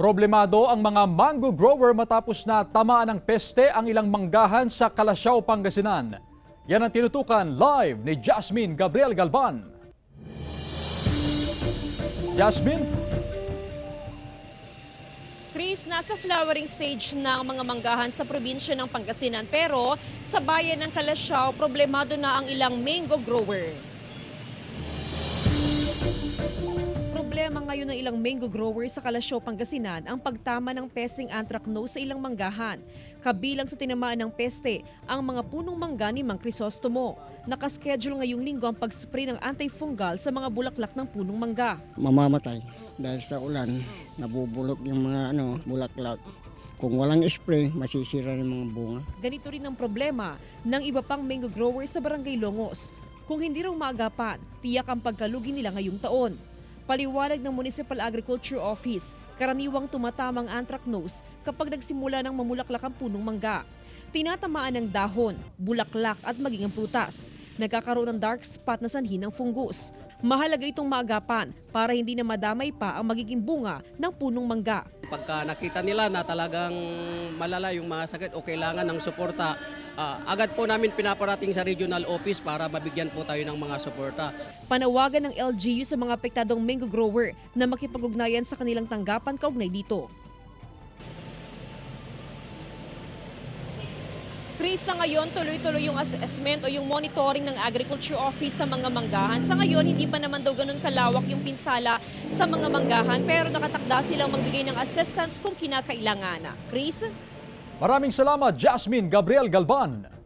Problemado ang mga mango grower matapos na tamaan ng peste ang ilang manggahan sa Calasiao, Pangasinan. Yan ang tinutukan live ni Jasmine Gabriel Galban. Jasmine? Chris, nasa flowering stage na ang mga manggahan sa probinsya ng Pangasinan pero sa bayan ng Calasiao, problemado na ang ilang mango grower. Problema ngayon ng ilang mango growers sa Calasiao, Pangasinan ang pagtama ng pesteng anthracnose sa ilang manggahan. Kabilang sa tinamaan ng peste ang mga punong mangga ni Mang Crisostomo. Nakaschedule ngayong linggo ang pag-spray ng antifungal sa mga bulaklak ng punong mangga. Mamamatay dahil sa ulan, nabubulok yung mga bulaklak. Kung walang spray, masisira yung mga bunga. Ganito rin ang problema ng iba pang mango growers sa Barangay Longos. Kung hindi raw maagapan, tiyak ang pagkalugi nila ngayong taon. Paliwanag ng Municipal Agriculture Office, karaniwang tumatamang anthracnose kapag nagsimula ng mamulaklak ang punong mangga. Tinatamaan ng dahon, bulaklak at maging ang prutas. Nagkakaroon ng dark spot na sanhi ng fungus. Mahalaga itong maagapan para hindi na madamay pa ang magiging bunga ng punong mangga. Pagka nakita nila na talagang malala yung mga sakit o kailangan ng suporta, agad po namin pinaparating sa regional office para mabigyan po tayo ng mga suporta. Panawagan ng LGU sa mga apektadong mango grower na makipag-ugnayan sa kanilang tanggapan kaugnay dito. Chris, sa ngayon tuloy-tuloy yung assessment o yung monitoring ng Agriculture Office sa mga manggahan. Sa ngayon, hindi pa naman daw ganun kalawak yung pinsala sa mga manggahan pero nakatakda silang magbigay ng assistance kung kinakailangan. Chris? Maraming salamat, Jasmine Gabriel Galban.